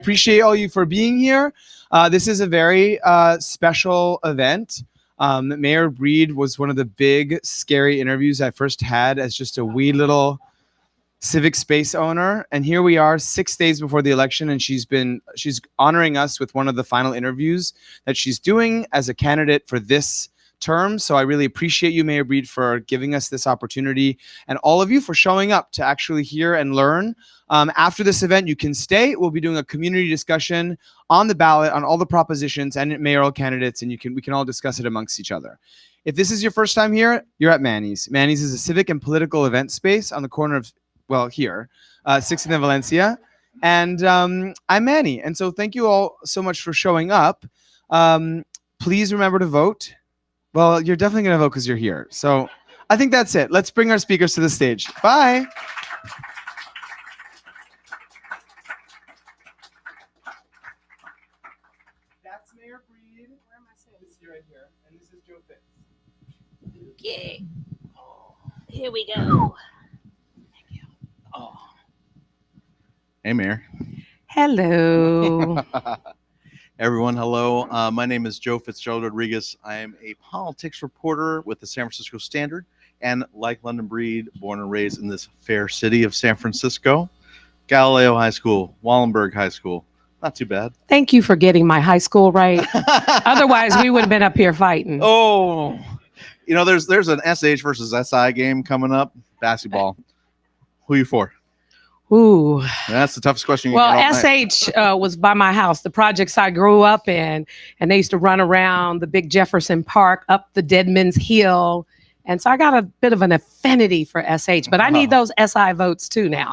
Appreciate all you for being here. This is a very special event. Mayor Breed was one of the big, scary interviews I first had as just a wee little civic space owner. And here we are 6 days before the election, and she's honoring us with one of the final interviews that she's doing as a candidate for this term. So I really appreciate you, Mayor Breed, for giving us this opportunity, and all of you for showing up to actually hear and learn. After this event, you can stay. We'll be doing a community discussion on the ballot on all the propositions and mayoral candidates, and we can all discuss it amongst each other. If this is your first time here, you're at Manny's. Manny's is a civic and political event space on the corner of, here, 6th and Valencia. And I'm Manny. And so thank you all so much for showing up. Please remember to vote. Well, you're definitely going to vote because you're here. So I think that's it. Let's bring our speakers to the stage. Bye. That's Mayor Breed. Where am I saying? This is right here. And this is Joe Fitz. Okay. Here we go. Thank you. Oh. Hey, Mayor. Hello. Everyone, hello. My name is Joe Fitzgerald Rodriguez. I am a politics reporter with the San Francisco Standard, and like London Breed, born and raised in this fair city of San Francisco. Galileo High School, Wallenberg High School. Not too bad. Thank you for getting my high school right. Otherwise, we would have been up here fighting. Oh, there's an SH versus SI game coming up. Basketball. Who are you for? Ooh. That's the toughest question. Well, SH was by my house, the projects I grew up in, and they used to run around the big Jefferson Park, up the Deadman's Hill. And so I got a bit of an affinity for SH, but I need those SI votes too now.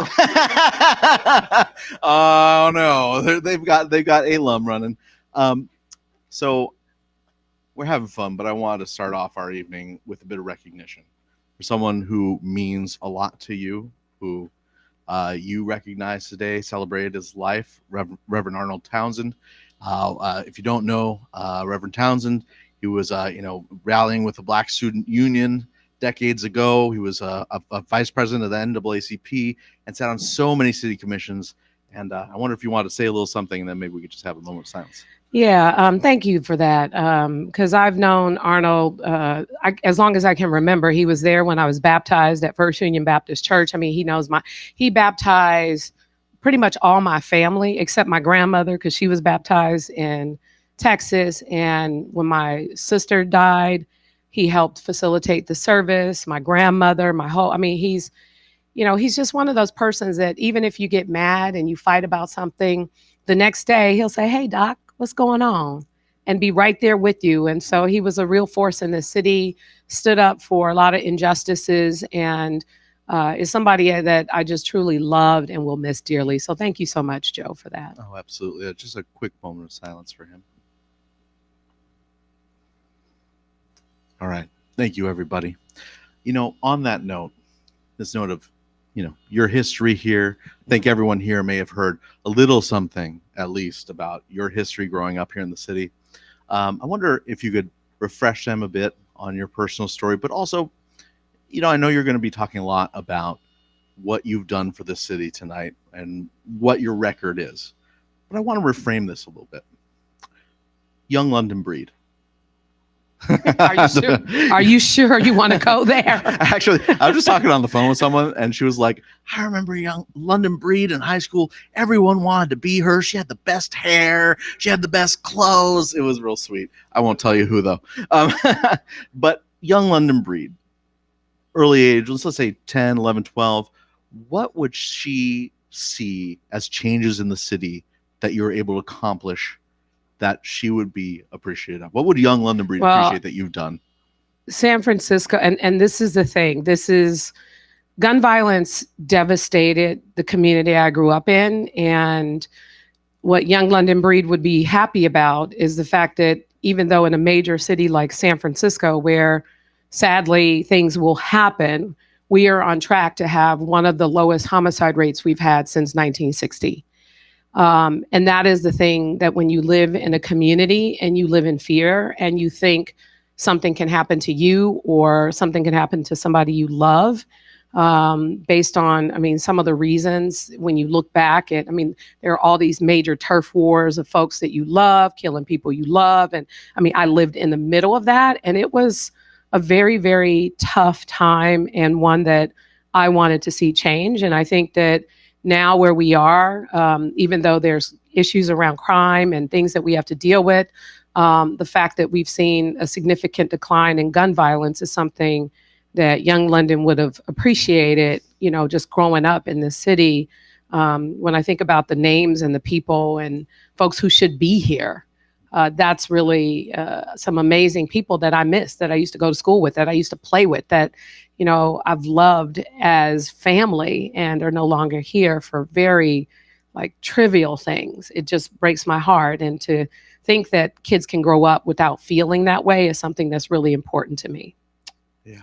Oh no, they've got alum running. So we're having fun, but I wanted to start off our evening with a bit of recognition for someone who means a lot to you, who you recognize today, celebrated his life, Reverend Arnold Townsend. If you don't know Reverend Townsend, he was rallying with the Black Student Union decades ago. He was a vice president of the NAACP and sat on so many city commissions. And I wonder if you want to say a little something, and then maybe we could just have a moment of silence. Yeah, thank you for that. Because I've known Arnold as long as I can remember. He was there when I was baptized at First Union Baptist Church. I mean, he baptized pretty much all my family except my grandmother, because she was baptized in Texas. And when my sister died, he helped facilitate the service. My grandmother, he's just one of those persons that even if you get mad and you fight about something, the next day he'll say, "Hey, Doc, what's going on?" and be right there with you. And so he was a real force in the city, stood up for a lot of injustices, and is somebody that I just truly loved and will miss dearly. So thank you so much, Joe, for that. Oh, absolutely. Just a quick moment of silence for him. All right. Thank you, everybody. On that note, this note of, your history here, I think everyone here may have heard a little something, at least, about your history growing up here in the city. I wonder if you could refresh them a bit on your personal story, but also, I know you're going to be talking a lot about what you've done for the city tonight and what your record is. But I want to reframe this a little bit. Young London Breed. Are you sure you want to go there? Actually, I was just talking on the phone with someone, and she was like, "I remember young London Breed in high school. Everyone wanted to be her. She had the best hair. She had the best clothes." It was real sweet. I won't tell you who, though. But young London Breed, early age, let's say 10, 11, 12, what would she see as changes in the city that you were able to accomplish that she would be appreciative of? What would young London Breed appreciate that you've done? San Francisco, and this is the thing, gun violence devastated the community I grew up in, and what young London Breed would be happy about is the fact that even though in a major city like San Francisco, where sadly things will happen, we are on track to have one of the lowest homicide rates we've had since 1960. And that is the thing, that when you live in a community and you live in fear and you think something can happen to you or something can happen to somebody you love, based on, I mean, some of the reasons when you look back at, I mean, there are all these major turf wars of folks that you love, killing people you love. And I mean, I lived in the middle of that, and it was a very, very tough time, and one that I wanted to see change. And I think that now where we are, even though there's issues around crime and things that we have to deal with, the fact that we've seen a significant decline in gun violence is something that young London would have appreciated, you know, just growing up in this city. When I think about the names and the people and folks who should be here, that's really some amazing people that I miss, that I used to go to school with, that I used to play with, that, you know, I've loved as family and are no longer here for very like trivial things. It just breaks my heart. And to think that kids can grow up without feeling that way is something that's really important to me. Yeah.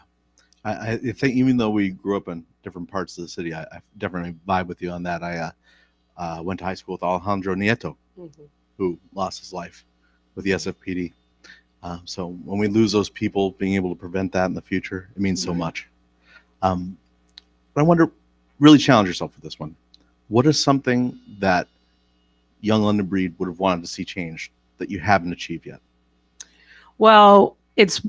I think even though we grew up in different parts of the city, I definitely vibe with you on that. I went to high school with Alejandro Nieto, who lost his life with the SFPD. So when we lose those people, being able to prevent that in the future, it means so much. But I wonder, really challenge yourself with this one. What is something that young London Breed would have wanted to see changed that you haven't achieved yet? Well, it's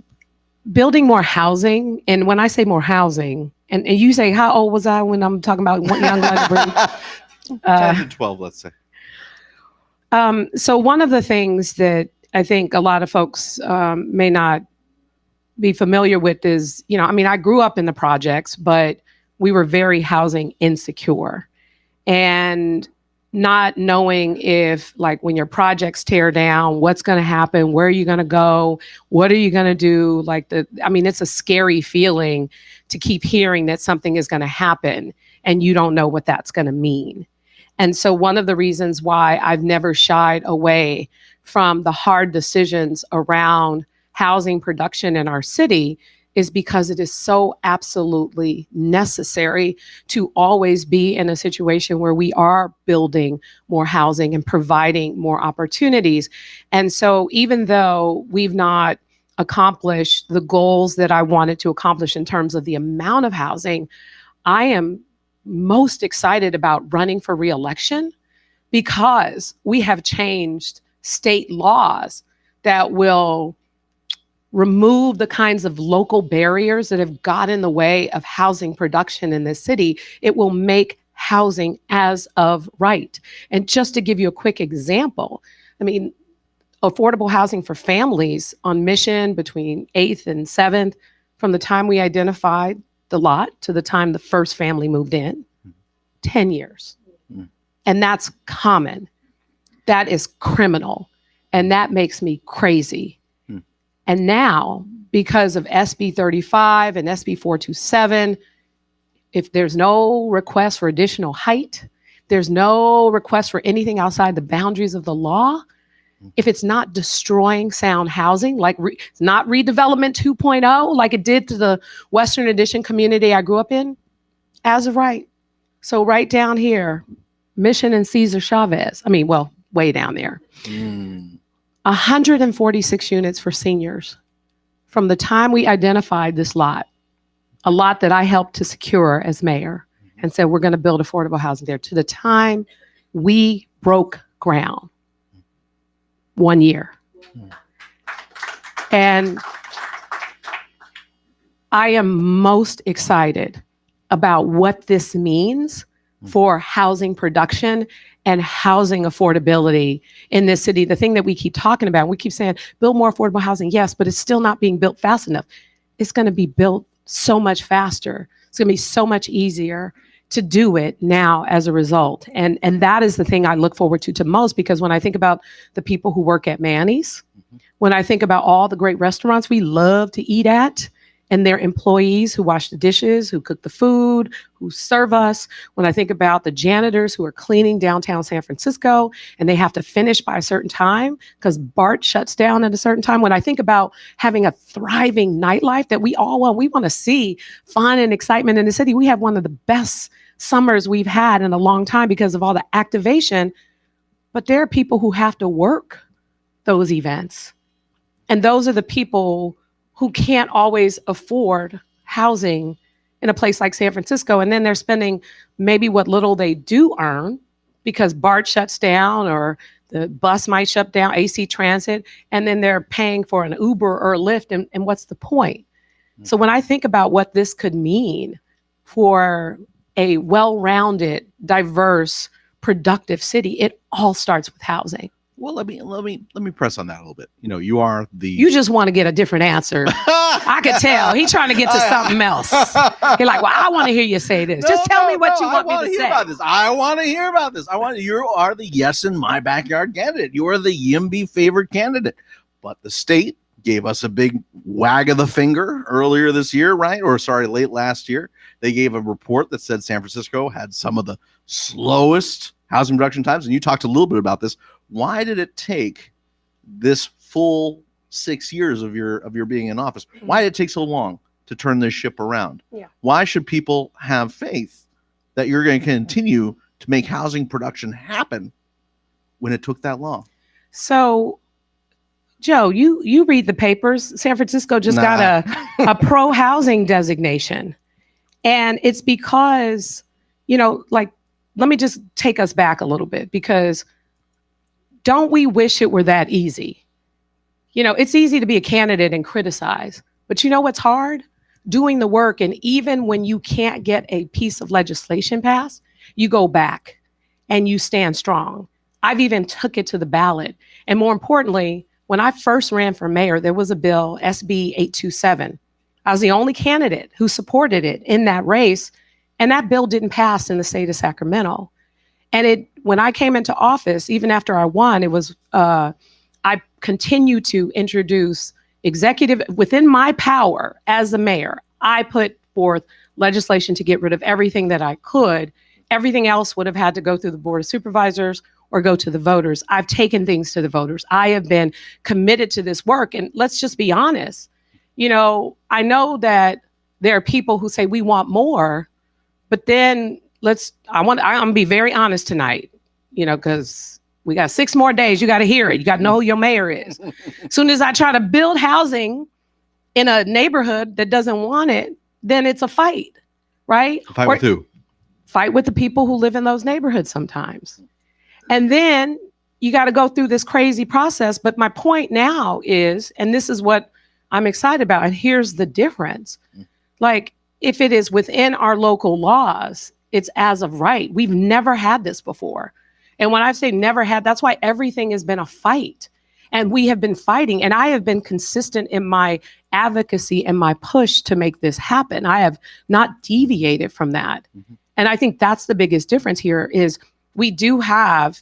building more housing. And when I say more housing, and you say, how old was I when I'm talking about young London Breed? 10 to 12, let's say. So one of the things that I think a lot of folks may not be familiar with is, you know, I mean, I grew up in the projects, but we were very housing insecure. And not knowing if, like, when your projects tear down, what's going to happen, where are you going to go, what are you going to do? Like, I mean, it's a scary feeling to keep hearing that something is going to happen and you don't know what that's going to mean. And so one of the reasons why I've never shied away from the hard decisions around housing production in our city is because it is so absolutely necessary to always be in a situation where we are building more housing and providing more opportunities. And so even though we've not accomplished the goals that I wanted to accomplish in terms of the amount of housing, I am most excited about running for re-election because we have changed state laws that will remove the kinds of local barriers that have got in the way of housing production in this city. It will make housing as of right. And just to give you a quick example, I mean, affordable housing for families on Mission between 8th and 7th, from the time we identified the lot to the time the first family moved in, 10 years. And that's common. That is criminal. And that makes me crazy. And now, because of SB 35 and SB 427, if there's no request for additional height, there's no request for anything outside the boundaries of the law, if it's not destroying sound housing, like it's not redevelopment 2.0, like it did to the Western Addition community I grew up in, as of right. So right down here, Mission and Cesar Chavez, I mean, well, way down there. 146 units for seniors. From the time we identified this lot, a lot that I helped to secure as mayor and said, we're going to build affordable housing there, to the time we broke ground, 1 year. And I am most excited about what this means for housing production and housing affordability in this city. The thing that we keep talking about, we keep saying, build more affordable housing. Yes, but it's still not being built fast enough. It's going to be built so much faster. It's going to be so much easier to do it now as a result. And that is the thing I look forward to most, because when I think about the people who work at Manny's, when I think about all the great restaurants we love to eat at, and their employees who wash the dishes, who cook the food, who serve us. When I think about the janitors who are cleaning downtown San Francisco and they have to finish by a certain time because BART shuts down at a certain time. When I think about having a thriving nightlife that we all want, we want to see fun and excitement in the city. We have one of the best summers we've had in a long time because of all the activation. But there are people who have to work those events. And those are the people who can't always afford housing in a place like San Francisco, and then they're spending maybe what little they do earn because BART shuts down or the bus might shut down, AC Transit, and then they're paying for an Uber or a Lyft, and what's the point? So when I think about what this could mean for a well-rounded, diverse, productive city, it all starts with housing. Well, let me press on that a little bit. You know, you are the You just want to get a different answer. I could tell. He's trying to get to something else. He's like, well, I want to hear you say this. Just tell me what you want me to say. About this. I want to hear about this. You are the yes in my backyard candidate. You are the YIMBY favorite candidate. But the state gave us a big wag of the finger earlier this year, right? Or sorry, late last year. They gave a report that said San Francisco had some of the slowest housing production times. And you talked a little bit about this. Why did it take this full 6 years of your being in office? Why did it take so long to turn this ship around? Yeah. Why should people have faith that you're going to continue to make housing production happen when it took that long? So, Joe, you read the papers. San Francisco just got a pro-housing designation. And it's because, like, let me just take us back a little bit, because don't we wish it were that easy? It's easy to be a candidate and criticize, but you know what's hard? Doing the work. And even when you can't get a piece of legislation passed, you go back and you stand strong. I've even took it to the ballot. And more importantly, when I first ran for mayor, there was a bill, SB 827. I was the only candidate who supported it in that race. And that bill didn't pass in the state of Sacramento. And when I came into office, even after I won, it was, I continued to introduce executive, within my power as the mayor, I put forth legislation to get rid of everything that I could. Everything else would have had to go through the Board of Supervisors or go to the voters. I've taken things to the voters. I have been committed to this work. And let's just be honest. I know that there are people who say we want more, but then I'm gonna be very honest tonight, because we got 6 more days. You got to hear it. You got to know who your mayor is. As soon as I try to build housing in a neighborhood that doesn't want it, then it's a fight, right? Fight with who? Fight with the people who live in those neighborhoods sometimes. And then you got to go through this crazy process. But my point now is, and this is what I'm excited about, and here's the difference. Like, if it is within our local laws, it's as of right. We've never had this before. And when I say never had, that's why everything has been a fight. And we have been fighting. And I have been consistent in my advocacy and my push to make this happen. I have not deviated from that. Mm-hmm. And I think that's the biggest difference here is we do have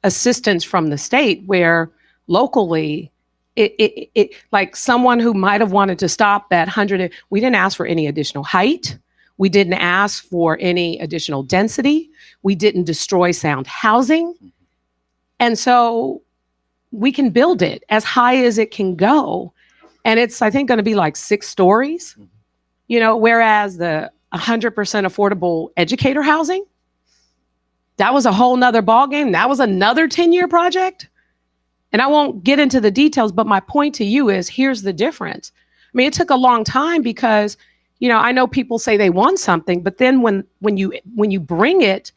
assistance from the state where locally, it like someone who might have wanted to stop that 100, we didn't ask for any additional height. We didn't ask for any additional density. We didn't destroy sound housing. And so we can build it as high as it can go. And it's, I think, going to be like 6 stories, whereas the 100% affordable educator housing, that was a whole nother ballgame. That was another 10-year project. And I won't get into the details, but my point to you is, here's the difference. I mean, it took a long time because, I know people say they want something, but then when you bring it,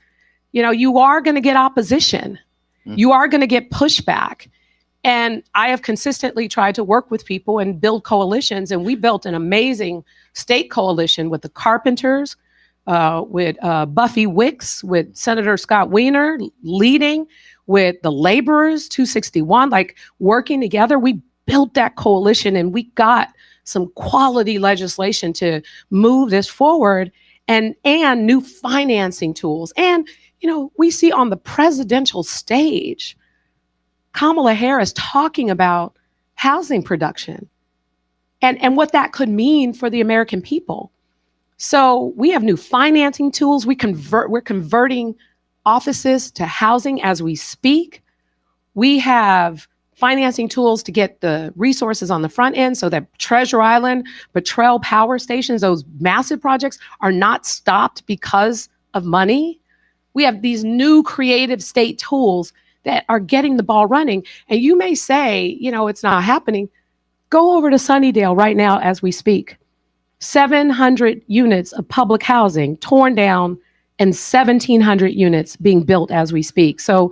you are going to get opposition. You are going to get pushback. And I have consistently tried to work with people and build coalitions. And we built an amazing state coalition with the carpenters, with Buffy Wicks, with Senator Scott Wiener leading, with the laborers, 261, like working together. We built that coalition and we got some quality legislation to move this forward, and new financing tools. And, we see on the presidential stage, Kamala Harris talking about housing production and what that could mean for the American people. So we have new financing tools. We're converting offices to housing as we speak. We have financing tools to get the resources on the front end so that Treasure Island, Betrell power stations, those massive projects are not stopped because of money. We have these new creative state tools that are getting the ball running. And you may say, it's not happening. Go over to Sunnydale right now as we speak. 700 units of public housing torn down and 1,700 units being built as we speak. So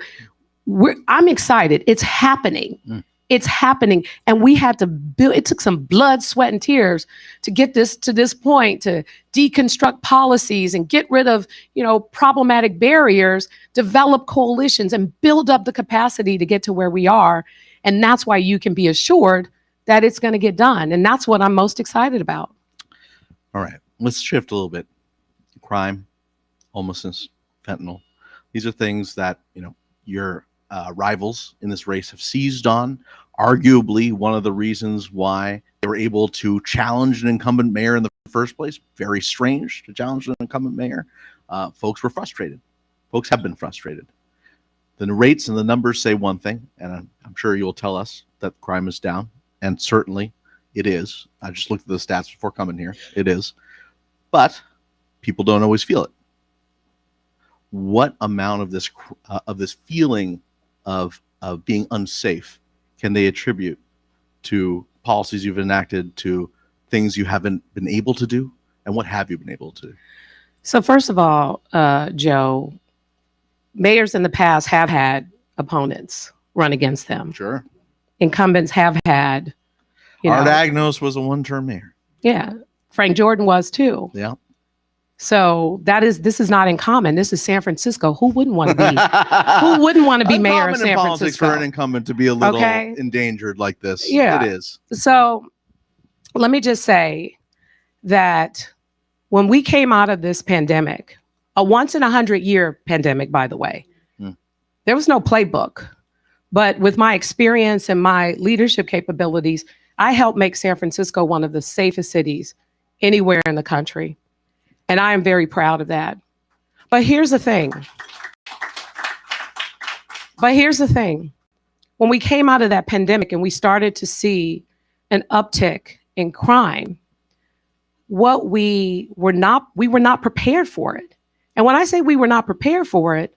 I'm excited. It's happening. It's happening. And we had to build, it took some blood, sweat, and tears to get this to this point, to deconstruct policies and get rid of, problematic barriers, develop coalitions and build up the capacity to get to where we are. And that's why you can be assured that it's going to get done. And that's what I'm most excited about. All right, let's shift a little bit. Crime, homelessness, fentanyl. These are things that, your rivals in this race have seized on. Arguably, one of the reasons why they were able to challenge an incumbent mayor in the first place. Very strange to challenge an incumbent mayor. Folks were frustrated. Folks have been frustrated. The rates and the numbers say one thing, and I'm sure you'll tell us that crime is down, and certainly it is. I just looked at the stats before coming here. It is. But people don't always feel it. What amount of this feeling of being unsafe can they attribute to policies you've enacted, to things you haven't been able to do, and what have you been able to do? So first of all, Joe, mayors in the past have had opponents run against them. Sure. Incumbents have had, Art Agnos was a one-term mayor. Yeah. Frank Jordan was too. Yeah. So this is not uncommon. This is San Francisco. Who wouldn't want to be mayor of San politics Francisco? for an incumbent to be a little endangered like this. Yeah. It is. So let me just say that when we came out of this pandemic, a once in 100-year pandemic, by the way, there was no playbook. But with my experience and my leadership capabilities, I helped make San Francisco one of the safest cities anywhere in the country. And I am very proud of that. But here's the thing. When we came out of that pandemic and we started to see an uptick in crime, we were not prepared for it. And when I say we were not prepared for it,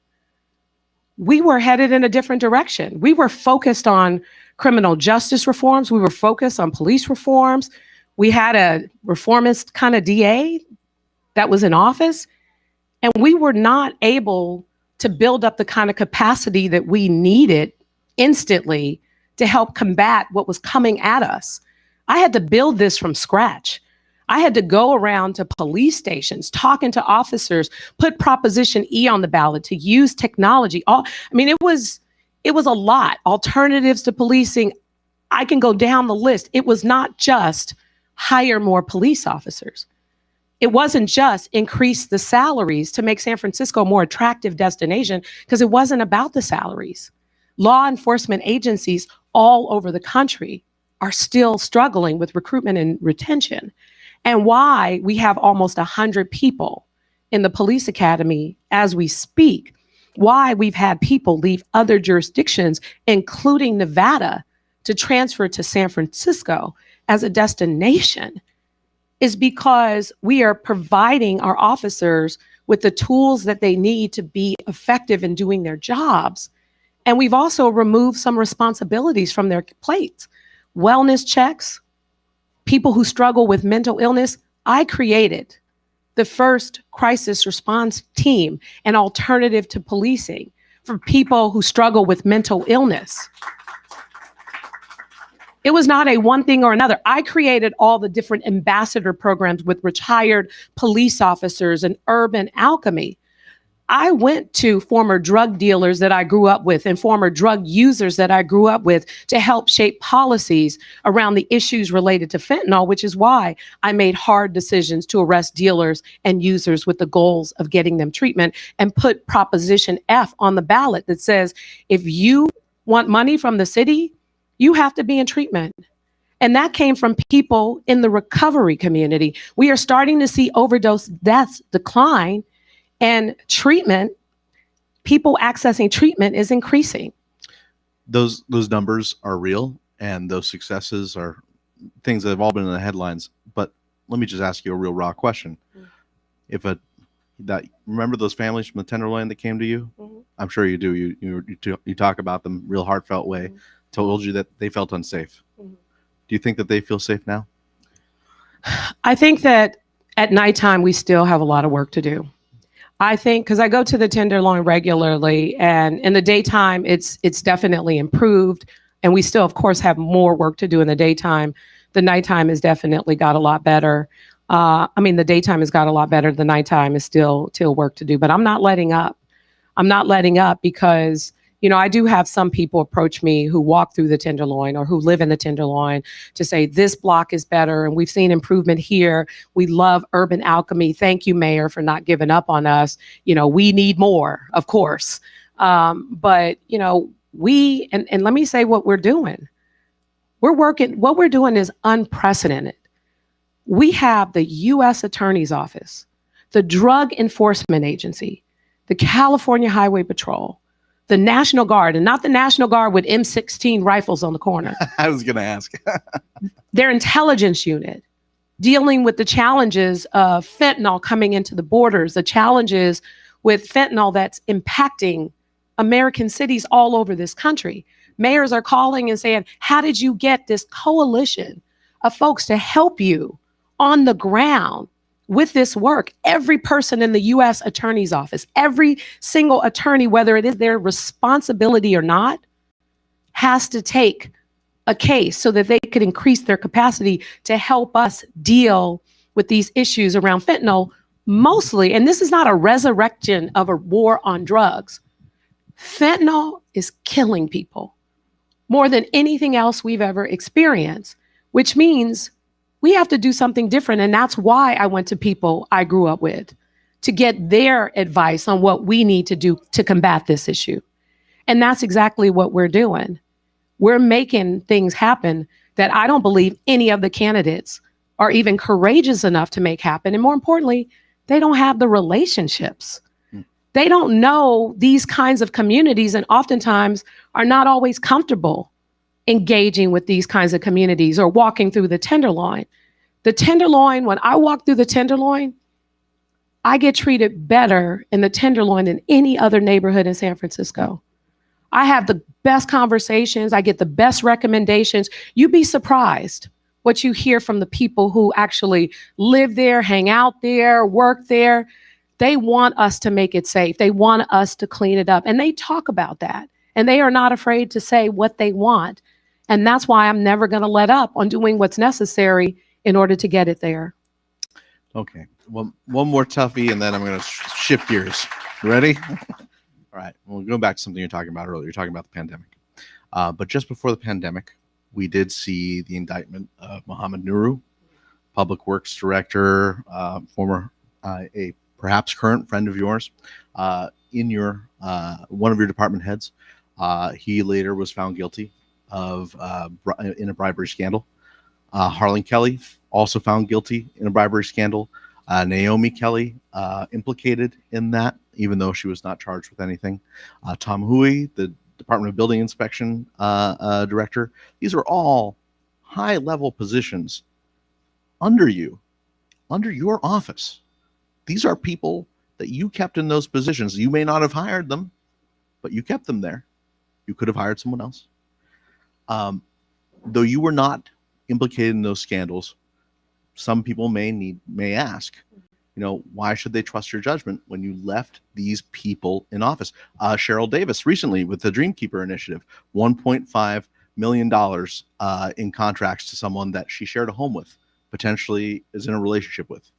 we were headed in a different direction. We were focused on criminal justice reforms. We were focused on police reforms. We had a reformist kind of DA that was in office, and we were not able to build up the kind of capacity that we needed instantly to help combat what was coming at us. I had to build this from scratch. I had to go around to police stations, talking to officers, put Proposition E on the ballot, to use technology. It was a lot. Alternatives to policing. I can go down the list. It was not just hire more police officers. It wasn't just increase the salaries to make San Francisco a more attractive destination, because it wasn't about the salaries. Law enforcement agencies all over the country are still struggling with recruitment and retention. And why we have almost 100 people in the police academy as we speak, why we've had people leave other jurisdictions, including Nevada, to transfer to San Francisco as a destination, is because we are providing our officers with the tools that they need to be effective in doing their jobs. And we've also removed some responsibilities from their plates. Wellness checks, people who struggle with mental illness. I created the first crisis response team, an alternative to policing for people who struggle with mental illness. It was not a one thing or another. I created all the different ambassador programs with retired police officers and urban alchemy. I went to former drug dealers that I grew up with and former drug users that I grew up with to help shape policies around the issues related to fentanyl, which is why I made hard decisions to arrest dealers and users with the goals of getting them treatment, and put Proposition F on the ballot that says, if you want money from the city, you have to be in treatment. And that came from people in the recovery community. We are starting to see overdose deaths decline, and treatment, people accessing treatment, is increasing. Those numbers are real, and those successes are things that have all been in the headlines. But let me just ask you a real raw question. Remember those families from the Tenderloin that came to you? Mm-hmm. I'm sure you do. You talk about them real heartfelt way. Mm-hmm. Told you that they felt unsafe. Mm-hmm. Do you think that they feel safe now? I think that at nighttime, we still have a lot of work to do. I think because I go to the Tenderloin regularly, and in the daytime, it's definitely improved, and we still, of course, have more work to do in the daytime. The nighttime has definitely got a lot better. The daytime has got a lot better. The nighttime is still work to do, but I'm not letting up. I'm not letting up because, I do have some people approach me who walk through the Tenderloin or who live in the Tenderloin to say this block is better and we've seen improvement here. We love urban alchemy. Thank you, Mayor, for not giving up on us. We need more, of course. But and let me say what we're doing. What we're doing is unprecedented. We have the U.S. Attorney's Office, the Drug Enforcement Agency, the California Highway Patrol, the National Guard, and not the National Guard with M16 rifles on the corner. I was going to ask. Their intelligence unit dealing with the challenges of fentanyl coming into the borders, the challenges with fentanyl that's impacting American cities all over this country. Mayors are calling and saying, how did you get this coalition of folks to help you on the ground with this work? Every person in the U.S. Attorney's Office, every single attorney, whether it is their responsibility or not, has to take a case so that they could increase their capacity to help us deal with these issues around fentanyl mostly. And this is not a resurrection of a war on drugs. Fentanyl is killing people more than anything else we've ever experienced, which means we have to do something different. And that's why I went to people I grew up with to get their advice on what we need to do to combat this issue. And that's exactly what we're doing. We're making things happen that I don't believe any of the candidates are even courageous enough to make happen. And more importantly, they don't have the relationships. They don't know these kinds of communities and oftentimes are not always comfortable engaging with these kinds of communities or walking through the Tenderloin. The Tenderloin, when I walk through the Tenderloin, I get treated better in the Tenderloin than any other neighborhood in San Francisco. I have the best conversations. I get the best recommendations. You'd be surprised what you hear from the people who actually live there, hang out there, work there. They want us to make it safe. They want us to clean it up. And they talk about that. And they are not afraid to say what they want. And that's why I'm never going to let up on doing what's necessary in order to get it there. Okay. Well, one more toughie, and then I'm going to shift gears. You ready? All right. We'll go back to something you're talking about earlier. You're talking about the pandemic. But just before the pandemic, we did see the indictment of Mohammed Nuru, Public Works Director, former a perhaps current friend of yours, in your one of your department heads. He later was found guilty of in a bribery scandal. Harlan Kelly also found guilty in a bribery scandal. Naomi Kelly implicated in that, even though she was not charged with anything. Tom Huey, the Department of Building Inspection director. These are all high-level positions under you, under your office. These are people that you kept in those positions. You may not have hired them, but you kept them there. You could have hired someone else. Though you were not implicated in those scandals, some people may ask, why should they trust your judgment when you left these people in office? Cheryl Davis recently with the Dreamkeeper Initiative, $1.5 million in contracts to someone that she shared a home with, potentially is in a relationship with.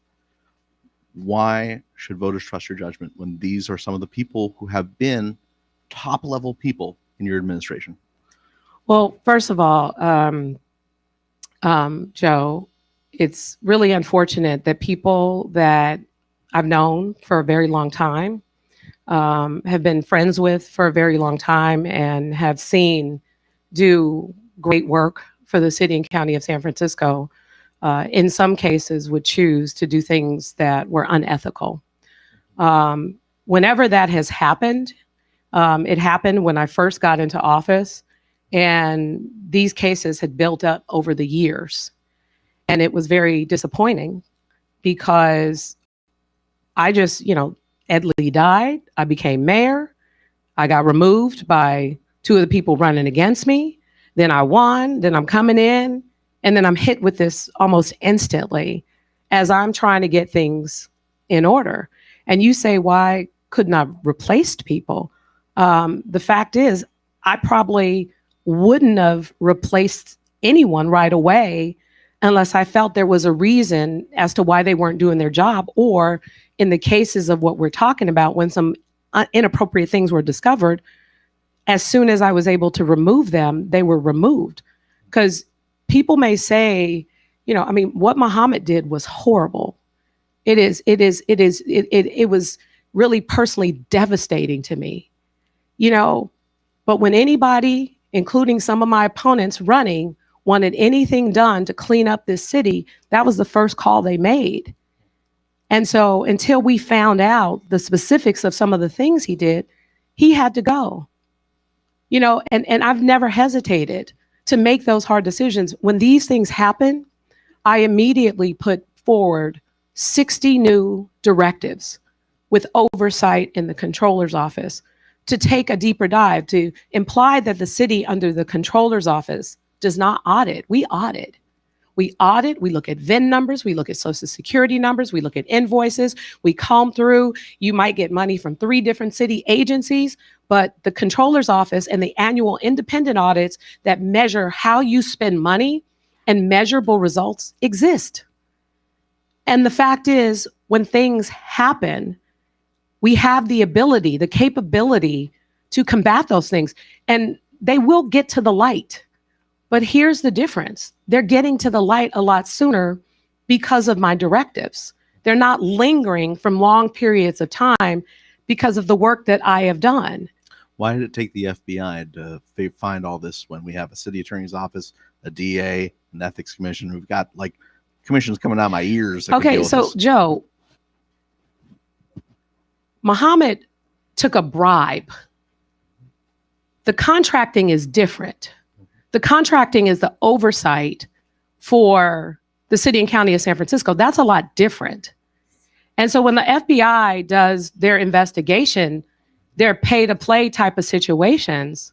Why should voters trust your judgment when these are some of the people who have been top level people in your administration? Well, first of all, Joe, it's really unfortunate that people that I've known for a very long time, have been friends with for a very long time, and have seen do great work for the city and county of San Francisco, in some cases would choose to do things that were unethical. Whenever that has happened, it happened when I first got into office, and these cases had built up over the years. And it was very disappointing because I just, Ed Lee died. I became mayor. I got removed by two of the people running against me. Then I won. Then I'm coming in And then I'm hit with this almost instantly as I'm trying to get things in order. And you say, why couldn't I have replaced people? The fact is, I probably wouldn't have replaced anyone right away unless I felt there was a reason as to why they weren't doing their job, or in the cases of what we're talking about, when some inappropriate things were discovered, as soon as I was able to remove them, they were removed. Because people may say, I mean, what Muhammad did was horrible. It was really personally devastating to me, but when anybody, including some of my opponents running, wanted anything done to clean up this city, that was the first call they made. And so until we found out the specifics of some of the things he did, he had to go. And I've never hesitated to make those hard decisions. When these things happen, I immediately put forward 60 new directives with oversight in the controller's office to take a deeper dive, to imply that the city under the controller's office does not audit. We audit. We audit, we look at VIN numbers, we look at social security numbers, we look at invoices, we comb through. You might get money from 3 different city agencies, but the controller's office and the annual independent audits that measure how you spend money and measurable results exist. And the fact is, when things happen, we have the ability, the capability to combat those things, and they will get to the light. But here's the difference. They're getting to the light a lot sooner because of my directives. They're not lingering from long periods of time because of the work that I have done. Why did it take the FBI to find all this when we have a city attorney's office, a DA, an ethics commission? We've got like commissions coming out of my ears. Okay, so Joe, Muhammad took a bribe. The contracting is different. The contracting is the oversight for the city and county of San Francisco. That's a lot different. And so when the FBI does their investigation, their pay-to-play type of situations,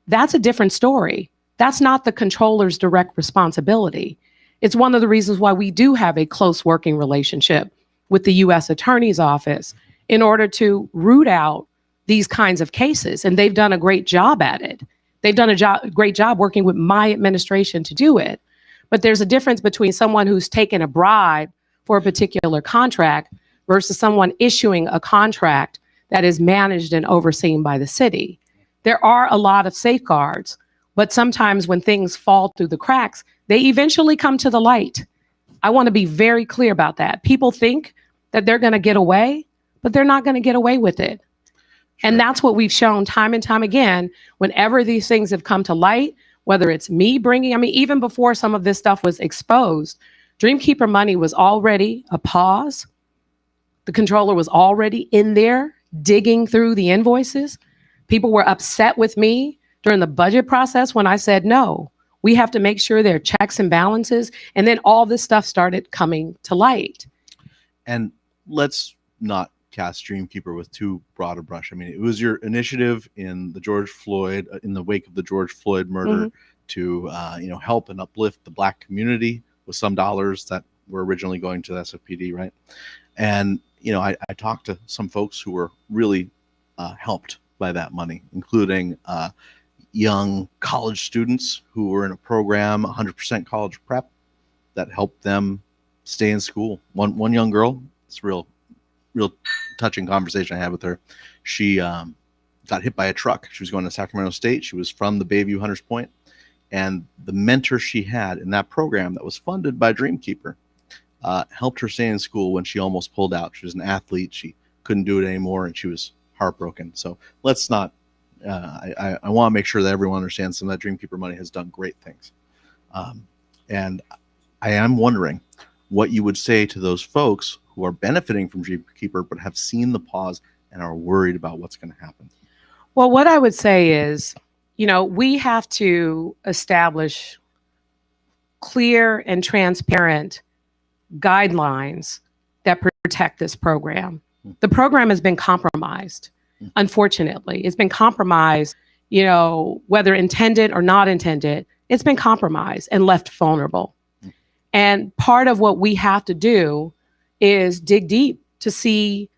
that's a different story. That's not the controller's direct responsibility. It's one of the reasons why we do have a close working relationship with the U.S. Attorney's Office in order to root out these kinds of cases. And they've done a great job at it. They've done a great job working with my administration to do it. But there's a difference between someone who's taken a bribe for a particular contract versus someone issuing a contract that is managed and overseen by the city. There are a lot of safeguards, but sometimes when things fall through the cracks, they eventually come to the light. I want to be very clear about that. People think that they're going to get away, but they're not going to get away with it. And that's what we've shown time and time again, whenever these things have come to light, whether it's me bringing, even before some of this stuff was exposed, Dreamkeeper money was already a pause. The controller was already in there digging through the invoices. People were upset with me during the budget process when I said, no, we have to make sure there are checks and balances. And then all this stuff started coming to light. And let's not cast Dreamkeeper with too broad a brush. It was your initiative in the wake of the George Floyd murder to help and uplift the Black community with some dollars that were originally going to the SFPD, right? And I talked to some folks who were really helped by that money, including young college students who were in a program, 100% college prep, that helped them stay in school. One young girl, it's real touching conversation I had with her. She got hit by a truck. She was going to Sacramento State. She was from the Bayview Hunters Point. And the mentor she had in that program that was funded by Dreamkeeper helped her stay in school when she almost pulled out. She was an athlete. She couldn't do it anymore, and she was heartbroken. So let's not, I want to make sure that everyone understands some of that Dreamkeeper money has done great things. And I am wondering what you would say to those folks who are benefiting from Dreamkeeper but have seen the pause and are worried about what's going to happen. Well, what I would say is, we have to establish clear and transparent guidelines that protect this program. The program has been compromised. Unfortunately, it's been compromised, whether intended or not intended, it's been compromised and left vulnerable. And part of what we have to do is dig deep to see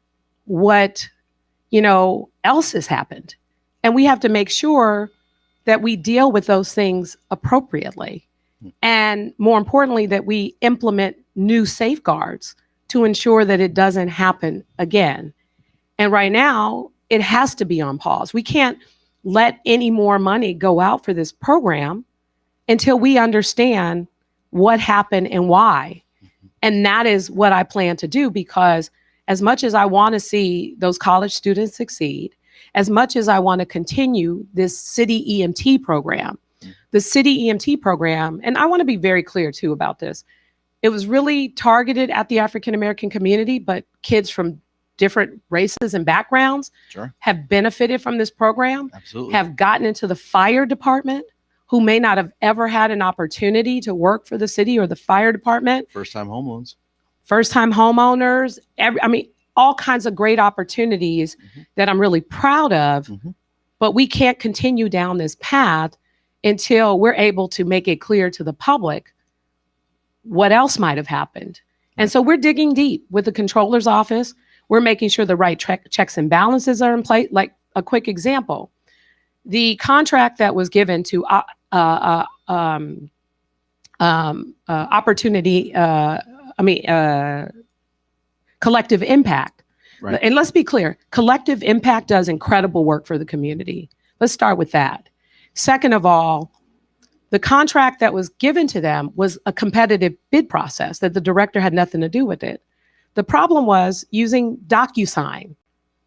what, else has happened. And we have to make sure that we deal with those things appropriately. And more importantly, that we implement new safeguards to ensure that it doesn't happen again. And right now, it has to be on pause. We can't let any more money go out for this program until we understand what happened and why. And that is what I plan to do, because as much as I want to see those college students succeed, as much as I want to continue this city EMT program, the city EMT program, and I want to be very clear too about this, it was really targeted at the African American community, but kids from different races and backgrounds have benefited from this program, have gotten into the fire department, who may not have ever had an opportunity to work for the city or the fire department. First-time home loans. First-time homeowners. All kinds of great opportunities that I'm really proud of. But we can't continue down this path until we're able to make it clear to the public what else might have happened. And so we're digging deep with the controller's office. We're making sure the right checks and balances are in place. Like a quick example, the contract that was given to Collective Impact. Right. And let's be clear, Collective Impact does incredible work for the community. Let's start with that. Second of all, the contract that was given to them was a competitive bid process that the director had nothing to do with it. The problem was using DocuSign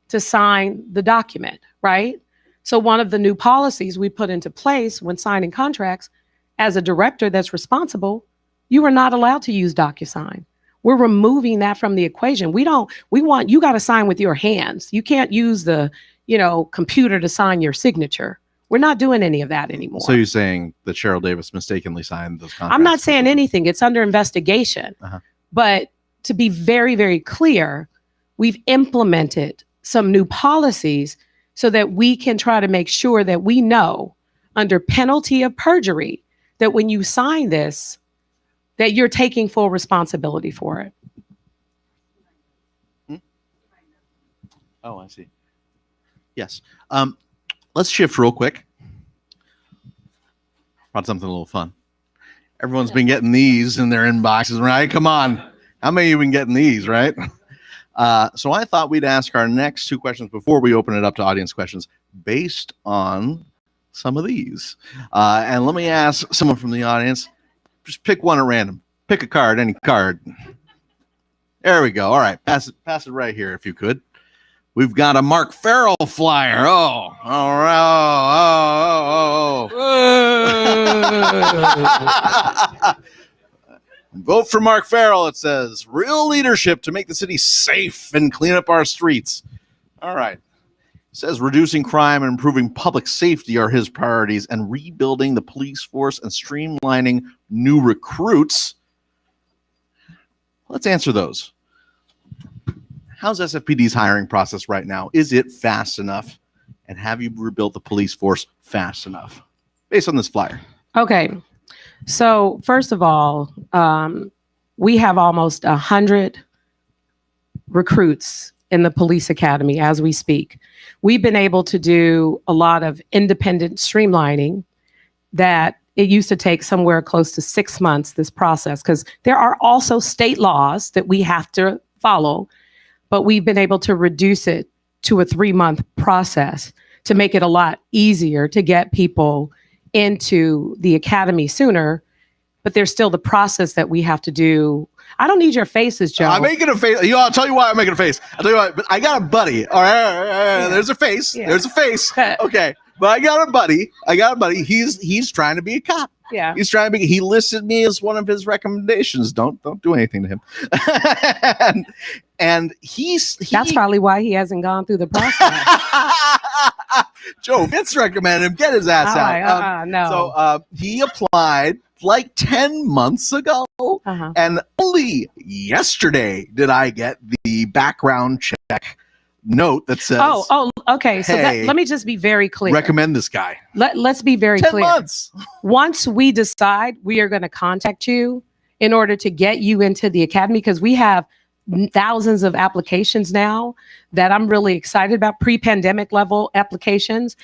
to sign the document, right? So one of the new policies we put into place when signing contracts, as a director that's responsible, you are not allowed to use DocuSign. We're removing that from the equation. We want, you got to sign with your hands. You can't use the, computer to sign your signature. We're not doing any of that anymore. So you're saying that Cheryl Davis mistakenly signed those contracts? I'm not saying anything. It's under investigation. But to be very, very clear, we've implemented some new policies so that we can try to make sure that we know, under penalty of perjury, that when you sign this, that you're taking full responsibility for it. Oh, I see. Yes. Let's shift real quick. Brought something a little fun. Everyone's been getting these in their inboxes, right? Come on. How many of you been getting these, right? So I thought we'd ask our next two questions before we open it up to audience questions based on some of these. And let me ask someone from the audience, just pick one at random. Pick a card, any card. There we go. All right, pass it right here if you could. We've got a Mark Farrell flyer. Oh, all right. Oh. Vote for Mark Farrell, it says. Real leadership to make the city safe and clean up our streets. All right. It says reducing crime and improving public safety are his priorities, and rebuilding the police force and streamlining new recruits. Let's answer those. How's SFPD's hiring process right now? Is it fast enough? And have you rebuilt the police force fast enough? Based on this flyer. Okay. So first of all, we have almost 100 recruits in the police academy as we speak. We've been able to do a lot of independent streamlining that it used to take somewhere close to 6 months, this process, because there are also state laws that we have to follow, but we've been able to reduce it to a 3-month process to make it a lot easier to get people into the academy sooner. But there's still the process that we have to do. I don't need your faces, Joe. I'm making a face. I'll tell you why I'm making a face. I'll tell you why. But I got a buddy. All right. There's a face. Yeah. There's a face. Okay. But I got a buddy. He's trying to be a cop. Yeah. He listed me as one of his recommendations. Don't do anything to him. and that's probably why he hasn't gone through the process. Joe Fitz recommended him. Get his ass out. No. So he applied like 10 months ago, and only yesterday did I get the background check note that says, okay. So hey, let me just be very clear. recommend this guy. Let's be very 10 clear. months. Once we decide, we are going to contact you in order to get you into the academy, because we have thousands of applications now that I'm really excited about, pre-pandemic level applications.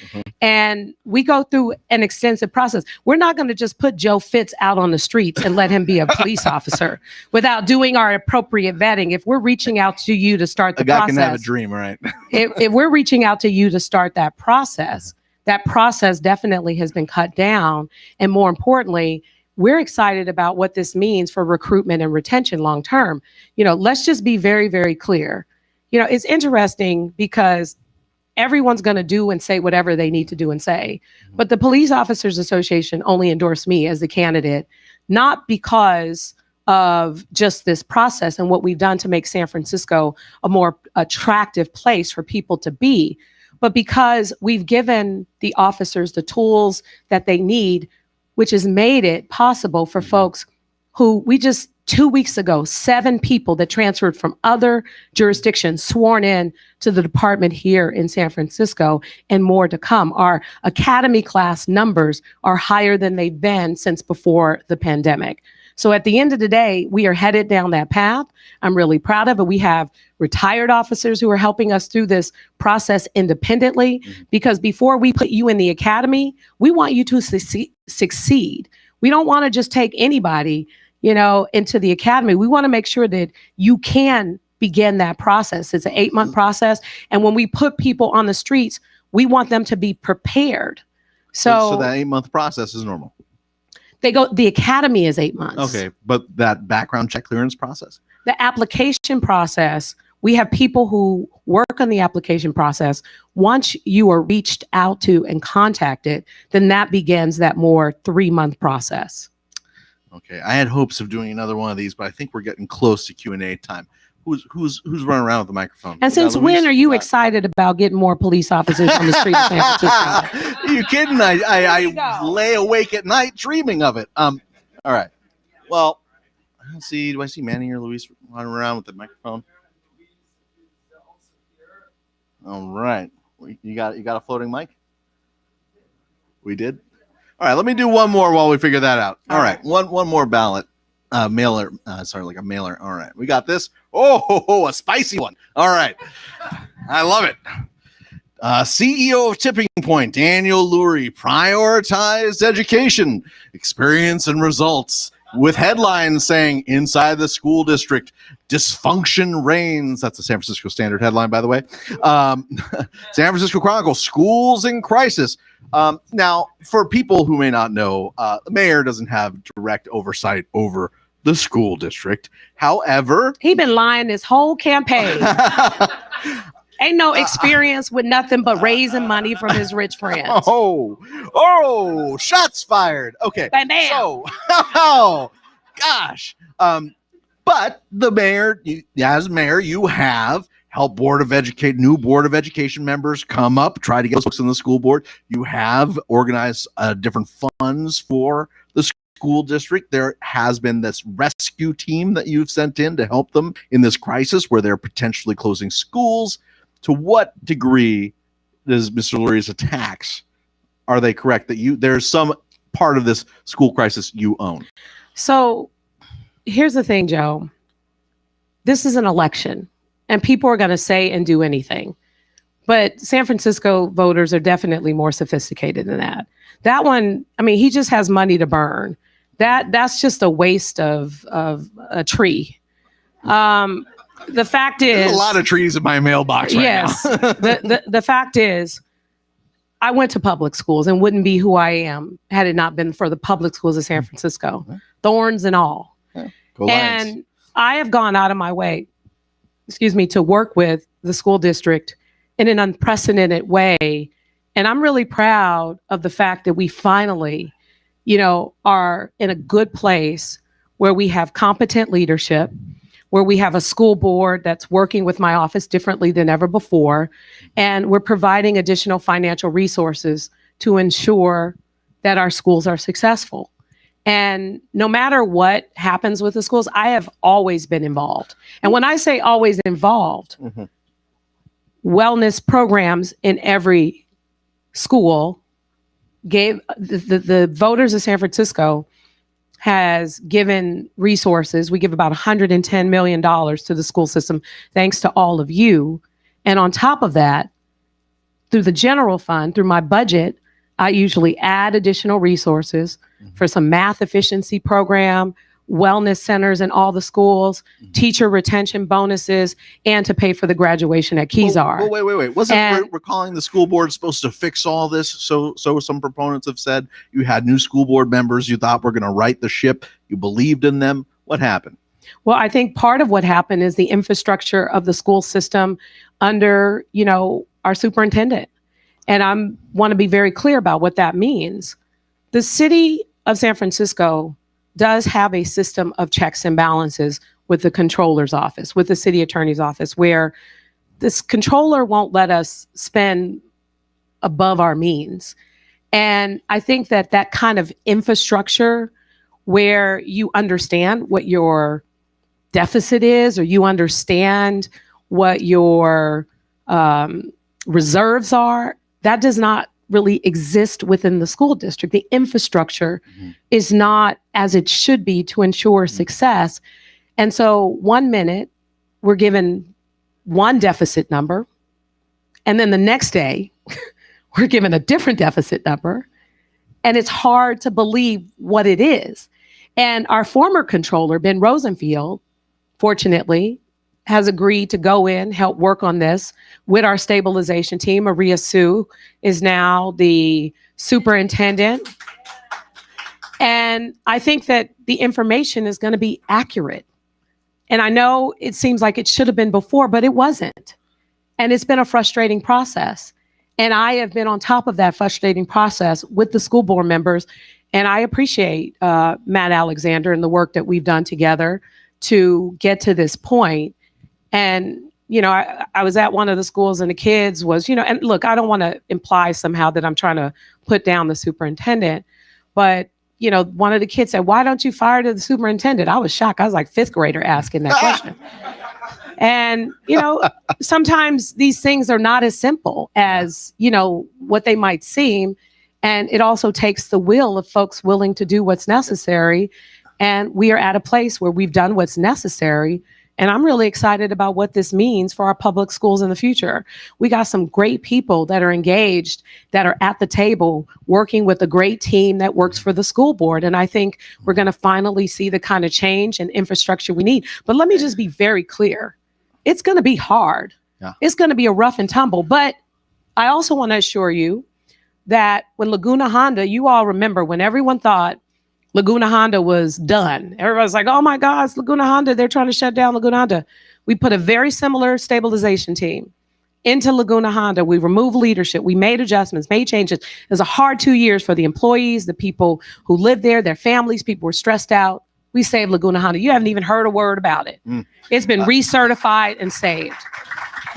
And we go through an extensive process. We're not going to just put Joe Fitz out on the streets and let him be a police officer without doing our appropriate vetting. If we're reaching out to you to start the A guy process, can have a dream, right? if we're reaching out to you to start that process definitely has been cut down. And more importantly, we're excited about what this means for recruitment and retention long term. Let's just be very, very clear. It's interesting because everyone's going to do and say whatever they need to do and say. But the Police Officers Association only endorsed me as the candidate, not because of just this process and what we've done to make San Francisco a more attractive place for people to be, but because we've given the officers the tools that they need, which has made it possible for folks who we just 2 weeks ago, 7 people that transferred from other jurisdictions sworn in to the department here in San Francisco, and more to come. Our academy class numbers are higher than they've been since before the pandemic. So at the end of the day, we are headed down that path. I'm really proud of it. We have retired officers who are helping us through this process independently, because before we put you in the academy, we want you to succeed. We don't want to just take anybody, into the academy. We want to make sure that you can begin that process. It's an 8-month process. And when we put people on the streets, we want them to be prepared. So that 8-month process is normal. The academy is 8 months. Okay. But that background check clearance process? The application process, we have people who work on the application process. Once you are reached out to and contacted, then that begins that more 3-month process. Okay. I had hopes of doing another one of these, but I think we're getting close to Q&A time. Who's running around with the microphone? And since when are you excited about getting more police officers on the street of San Francisco? Are you kidding? I lay awake at night dreaming of it. All right. Well, let's see. Do I see Manny or Luis running around with the microphone? All right. You got a floating mic? We did? All right. Let me do one more while we figure that out. All right. One more ballot. Mailer. Like a mailer. All right. We got this. Oh, a spicy one. All right. I love it. CEO of Tipping Point, Daniel Lurie, prioritized education, experience, and results, with headlines saying, inside the school district, dysfunction reigns. That's a San Francisco Standard headline, by the way. San Francisco Chronicle, schools in crisis. Now, for people who may not know, the mayor doesn't have direct oversight over the school district. However, he been lying this whole campaign. Ain't no experience with nothing but raising money from his rich friends. Oh, shots fired. Okay. Bam, bam. So, oh, gosh. But the mayor, as mayor, you have helped new board of education members come up, try to get folks in the school board. You have organized different funds for the school district. There has been this rescue team that you've sent in to help them in this crisis where they're potentially closing schools. To what degree does Mr. Lurie's attacks, are they correct that there's some part of this school crisis you own? So here's the thing, Joe. This is an election, and people are going to say and do anything. But San Francisco voters are definitely more sophisticated than that. That one, he just has money to burn. That's just a waste of a tree. The fact is, there's a lot of trees in my mailbox right now. the fact is, I went to public schools and wouldn't be who I am had it not been for the public schools of San Francisco, thorns and all. And I have gone out of my way, to work with the school district in an unprecedented way. And I'm really proud of the fact that we finally, are in a good place where we have competent leadership, where we have a school board that's working with my office differently than ever before. And we're providing additional financial resources to ensure that our schools are successful. And no matter what happens with the schools, I have always been involved. And when I say always involved, wellness programs in every school. Gave the voters of San Francisco has given resources. We give about $110 million to the school system, thanks to all of you. And on top of that, through the general fund, through my budget, I usually add additional resources for some math efficiency program, wellness centers in all the schools, teacher retention bonuses, and to pay for the graduation at Kezar. Well, wait. We're calling the school board supposed to fix all this? So some proponents have said you had new school board members you thought were going to right the ship. You believed in them. What happened? Well, I think part of what happened is the infrastructure of the school system under, our superintendent. And I want to be very clear about what that means. The city of San Francisco does have a system of checks and balances with the controller's office, with the city attorney's office, where this controller won't let us spend above our means. And I think that kind of infrastructure where you understand what your deficit is, or you understand what your reserves are, that does not really exist within the school district. The infrastructure is not as it should be to ensure success. And so 1 minute we're given one deficit number, and then the next day we're given a different deficit number, and it's hard to believe what it is. And our former controller, Ben Rosenfield, fortunately, has agreed to go in, help work on this with our stabilization team. Maria Sue is now the superintendent. And I think that the information is going to be accurate. And I know it seems like it should have been before, but it wasn't. And it's been a frustrating process. And I have been on top of that frustrating process with the school board members. And I appreciate Matt Alexander and the work that we've done together to get to this point. And, I was at one of the schools, and the kids was, and look, I don't want to imply somehow that I'm trying to put down the superintendent, but, one of the kids said, "Why don't you fire the superintendent?" I was shocked. I was like fifth grader asking that question. And, sometimes these things are not as simple as, what they might seem. And it also takes the will of folks willing to do what's necessary. And we are at a place where we've done what's necessary. And I'm really excited about what this means for our public schools in the future. We got some great people that are engaged, that are at the table, working with a great team that works for the school board. And I think we're going to finally see the kind of change and infrastructure we need. But let me just be very clear. It's going to be hard. Yeah. It's going to be a rough and tumble. But I also want to assure you that when Laguna Honda, you all remember when everyone thought Laguna Honda was done. Everybody's like, "Oh my God, it's Laguna Honda. They're trying to shut down Laguna Honda." We put a very similar stabilization team into Laguna Honda. We removed leadership. We made adjustments, made changes. It was a hard 2 years for the employees, the people who lived there, their families. People were stressed out. We saved Laguna Honda. You haven't even heard a word about it. It's been recertified and saved.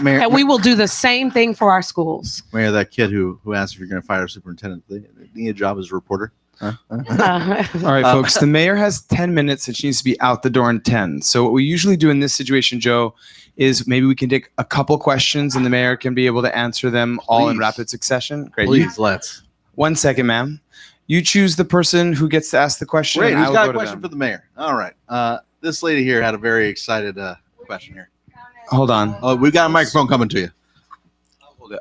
Mayor, And we will do the same thing for our schools. Mayor, that kid who asked if you're going to fire a superintendent, they need a job as a reporter. All right, folks, the mayor has 10 minutes and she needs to be out the door in 10. So what we usually do in this situation, Joe, is maybe we can take a couple questions and the mayor can be able to answer them all in rapid succession. Great. Please, let's. 1 second, ma'am. You choose the person who gets to ask the question. Great, and I who's will got go a to question them. for the mayor? All right. This lady here had a very excited question here. Hold on. Oh, we've got a microphone coming to you.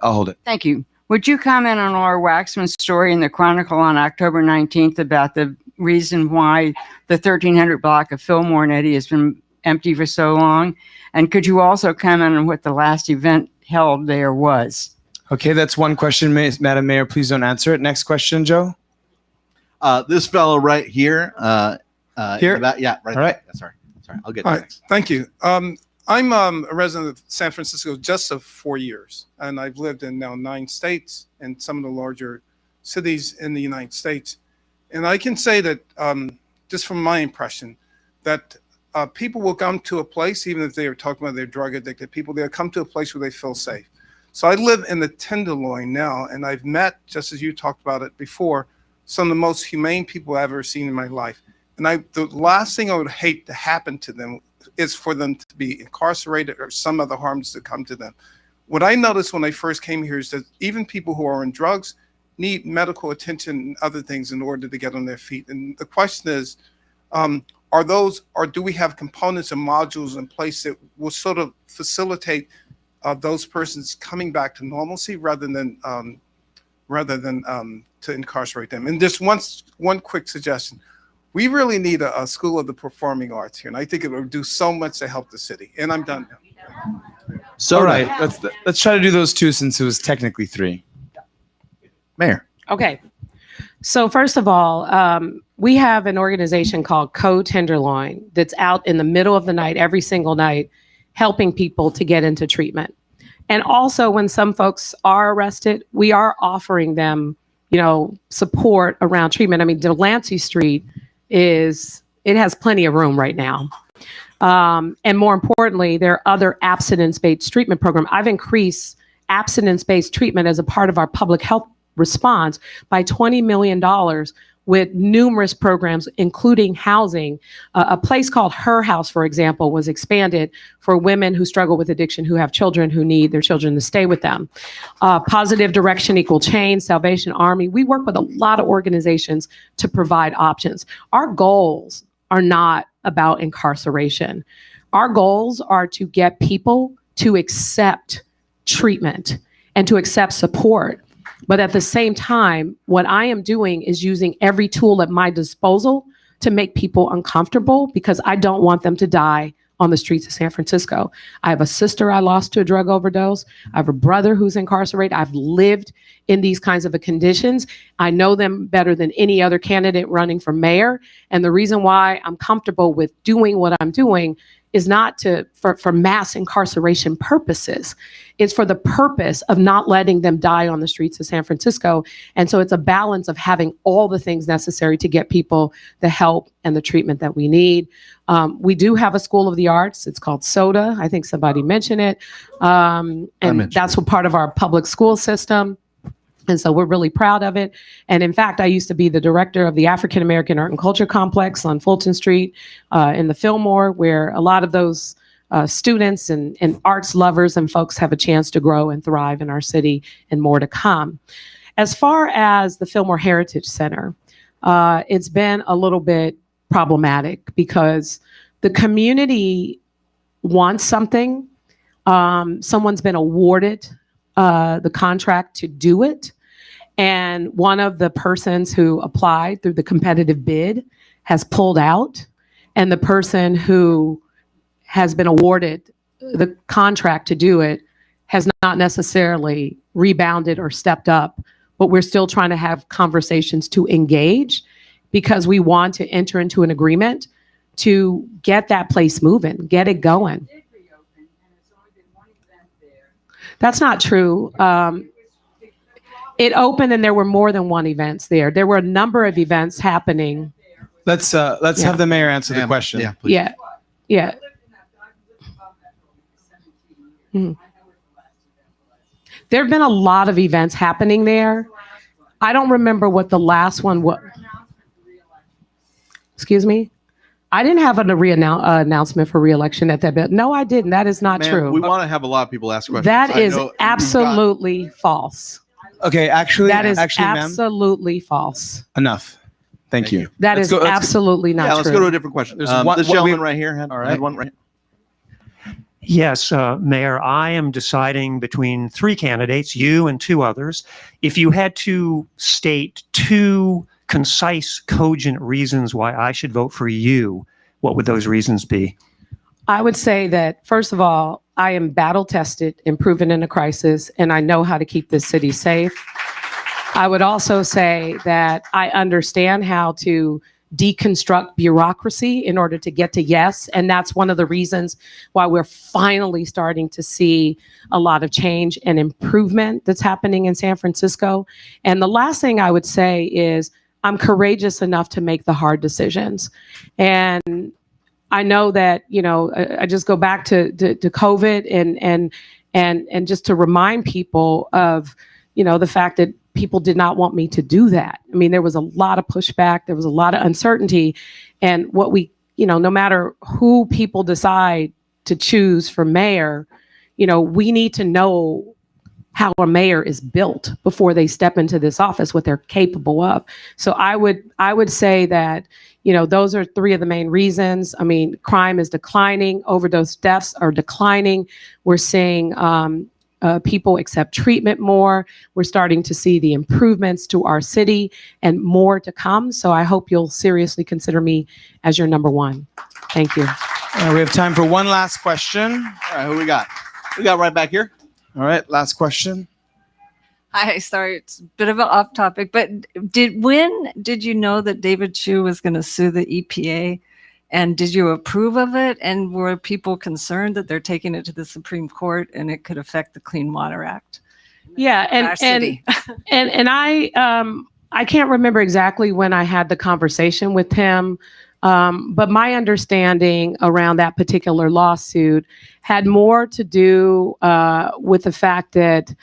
I'll hold it. Thank you. Would you comment on Laura Waxman's story in the Chronicle on October 19th about the reason why the 1300 block of Fillmore and Eddy has been empty for so long? And could you also comment on what the last event held there was? Okay, that's one question, Madam Mayor. Please don't answer it. Next question, Joe. This fellow right here. Here? Right. All right. Sorry. I'll get All to right, next. thank you. I'm a resident of San Francisco just of 4 years, and I've lived in now 9 states and some of the larger cities in the United States. And I can say that, just from my impression, that people will come to a place, even if they are talking about their drug addicted people, they'll come to a place where they feel safe. So I live in the Tenderloin now, and I've met, just as you talked about it before, some of the most humane people I've ever seen in my life. And the last thing I would hate to happen to them is for them to be incarcerated or some other harms to come to them. What I noticed when I first came here is that even people who are on drugs need medical attention and other things in order to get on their feet. And the question is, or do we have components and modules in place that will sort of facilitate those persons coming back to normalcy rather than to incarcerate them? And just one quick suggestion. We really need a school of the performing arts here, and I think it would do so much to help the city. And I'm done now. So All right, let's try to do those two since it was technically three. Mayor. Okay. So first of all, we have an organization called Co-Tenderloin that's out in the middle of the night, every single night, helping people to get into treatment. And also when some folks are arrested, we are offering them, support around treatment. I mean, Delancey Street it has plenty of room right now. And more importantly, there are other abstinence-based treatment programs. I've increased abstinence-based treatment as a part of our public health response by $20 million with numerous programs, including housing. A place called Her House, for example, was expanded for women who struggle with addiction, who have children, who need their children to stay with them. Positive Direction Equal Change, Salvation Army. We work with a lot of organizations to provide options. Our goals are not about incarceration. Our goals are to get people to accept treatment and to accept support. But at the same time, what I am doing is using every tool at my disposal to make people uncomfortable because I don't want them to die on the streets of San Francisco. I have a sister I lost to a drug overdose. I have a brother who's incarcerated. I've lived in these kinds of conditions. I know them better than any other candidate running for mayor. And the reason why I'm comfortable with doing what I'm doing is not for mass incarceration purposes. It's for the purpose of not letting them die on the streets of San Francisco. And so it's a balance of having all the things necessary to get people the help and the treatment that we need. We do have a School of the Arts. It's called SODA. I think somebody mentioned it. And that's what part of our public school system. And so we're really proud of it. And in fact, I used to be the director of the African American Art and Culture Complex on Fulton Street in the Fillmore, where a lot of those students and arts lovers and folks have a chance to grow and thrive in our city, and more to come. As far as the Fillmore Heritage Center, it's been a little bit problematic because the community wants something. Someone's been awarded the contract to do it. And one of the persons who applied through the competitive bid has pulled out. And the person who has been awarded the contract to do it has not necessarily rebounded or stepped up. But we're still trying to have conversations to engage because we want to enter into an agreement to get that place moving, get it going. That's not true. It opened and there were more than one events there. There were a number of events happening. Let's have the mayor answer the question. Yeah, please. Yeah. Mhm. There have been a lot of events happening there. I don't remember what the last one was. Excuse me? I didn't have an announcement for re-election at that bit. No, I didn't. That is not Ma'am, true. We want to have a lot of people ask questions. That I is know you've absolutely false. Okay, actually, That is ma'am, absolutely false. enough. Thank you. That Let's is go- let's go- absolutely not Yeah, let's true. go to a different question. There's This what gentleman we- right here had, All right. had one right. Yes, Mayor, I am deciding between three candidates, you and two others. If you had to state two concise, cogent reasons why I should vote for you, what would those reasons be? I would say that, first of all, I am battle tested and proven in a crisis, and I know how to keep this city safe. I would also say that I understand how to deconstruct bureaucracy in order to get to yes. And that's one of the reasons why we're finally starting to see a lot of change and improvement that's happening in San Francisco. And the last thing I would say is I'm courageous enough to make the hard decisions. And I know that, I just go back to COVID and just to remind people of, the fact that people did not want me to do that. I mean, there was a lot of pushback. There was a lot of uncertainty. And what no matter who people decide to choose for mayor, we need to know how a mayor is built before they step into this office, what they're capable of. So I would say that, those are three of the main reasons. I mean, crime is declining, overdose deaths are declining. We're seeing people accept treatment more. We're starting to see the improvements to our city and more to come. So I hope you'll seriously consider me as your number one. Thank you. We have time for one last question. All right, who we got? We got right back here. All right, last question. Hi, sorry, it's a bit of an off topic, but when did you know that David Chu was going to sue the EPA? And did you approve of it? And were people concerned that they're taking it to the Supreme Court and it could affect the Clean Water Act? Yeah, Our city. and I can't remember exactly when I had the conversation with him, but my understanding around that particular lawsuit had more to do with the fact that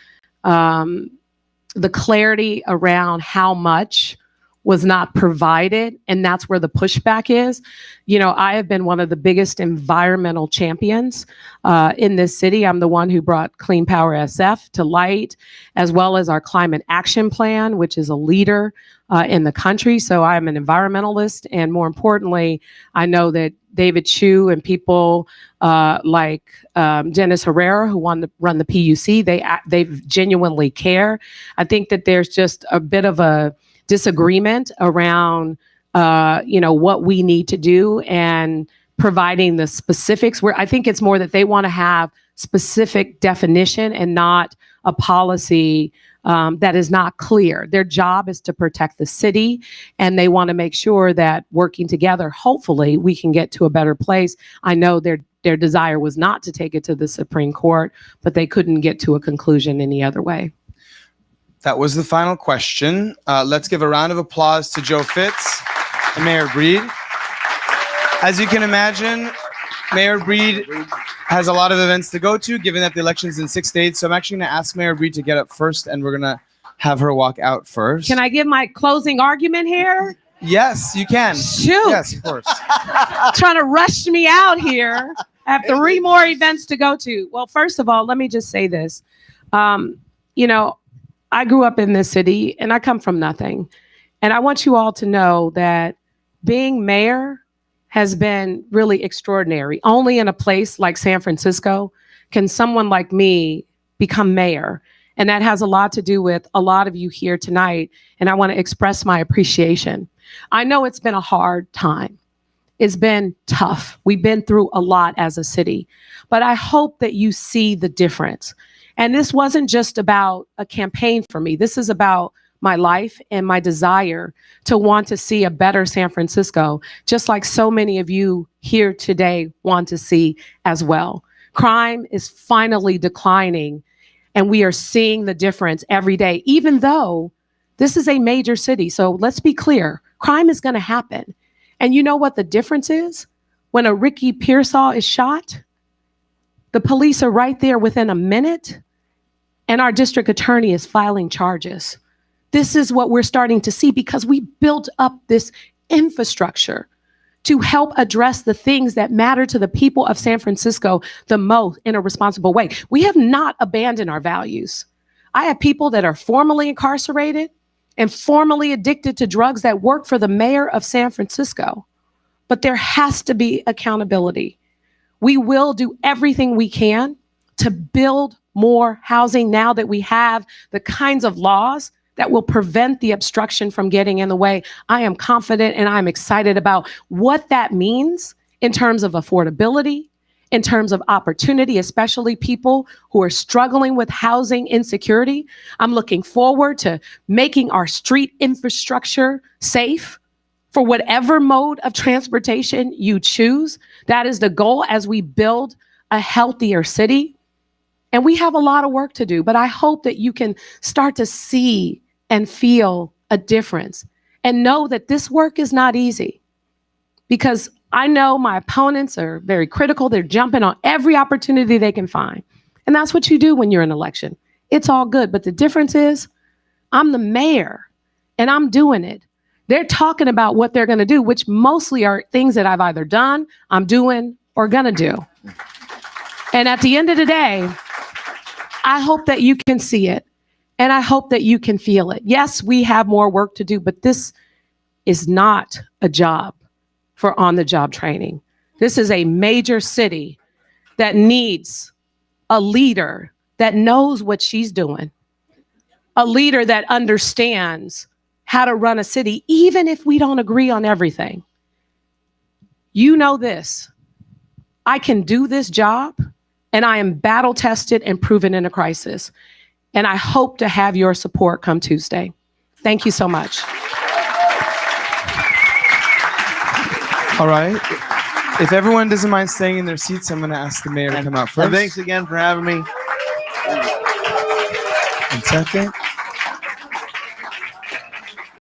the clarity around how much was not provided, and that's where the pushback is. I have been one of the biggest environmental champions in this city. I'm the one who brought Clean Power SF to light, as well as our Climate Action Plan, which is a leader in the country. So I'm an environmentalist, and more importantly, I know that David Chu and people like Dennis Herrera, who run the PUC, they genuinely care. I think that there's just a bit of a disagreement around what we need to do and providing the specifics, where I think it's more that they want to have specific definition and not a policy that is not clear. Their job is to protect the city, and they want to make sure that working together, hopefully we can get to a better place. I know their desire was not to take it to the Supreme Court, but they couldn't get to a conclusion any other way. That was the final question. Let's give a round of applause to Joe Fitz and Mayor Breed. As you can imagine, Mayor Breed has a lot of events to go to, given that the election's in 6 states. So I'm actually going to ask Mayor Breed to get up first, and we're going to have her walk out first. Can I give my closing argument here? Yes, you can. Shoot. Yes, of course. Trying to rush me out here. I have 3 more events to go to. Well, first of all, let me just say this. I grew up in this city, and I come from nothing. And I want you all to know that being mayor has been really extraordinary. Only in a place like San Francisco can someone like me become mayor. And that has a lot to do with a lot of you here tonight. And I want to express my appreciation. I know it's been a hard time. It's been tough. We've been through a lot as a city, but I hope that you see the difference. And this wasn't just about a campaign for me. This is about my life and my desire to want to see a better San Francisco, just like so many of you here today want to see as well. Crime is finally declining, and we are seeing the difference every day, even though this is a major city. So let's be clear, crime is going to happen. And you know what the difference is? When a Ricky Pearsall is shot, the police are right there within a minute, and our district attorney is filing charges. This is what we're starting to see because we built up this infrastructure to help address the things that matter to the people of San Francisco the most in a responsible way. We have not abandoned our values. I have people that are formally incarcerated and formally addicted to drugs that work for the mayor of San Francisco. But there has to be accountability. We will do everything we can to build more housing now that we have the kinds of laws that will prevent the obstruction from getting in the way. I am confident and I'm excited about what that means in terms of affordability, in terms of opportunity, especially people who are struggling with housing insecurity. I'm looking forward to making our street infrastructure safe for whatever mode of transportation you choose. That is the goal as we build a healthier city. And we have a lot of work to do, but I hope that you can start to see and feel a difference and know that this work is not easy, because I know my opponents are very critical. They're jumping on every opportunity they can find. And that's what you do when you're in an election. It's all good. But the difference is I'm the mayor and I'm doing it. They're talking about what they're going to do, which mostly are things that I've either done, I'm doing, or going to do. And at the end of the day, I hope that you can see it. And I hope that you can feel it. Yes, we have more work to do, but this is not a job for on-the-job training. This is a major city that needs a leader that knows what she's doing, a leader that understands how to run a city, even if we don't agree on everything. You know this. I can do this job, and I am battle-tested and proven in a crisis. And I hope to have your support come Tuesday. Thank you so much. All right. If everyone doesn't mind staying in their seats, I'm going to ask the mayor to come out first. And thanks again for having me. And second.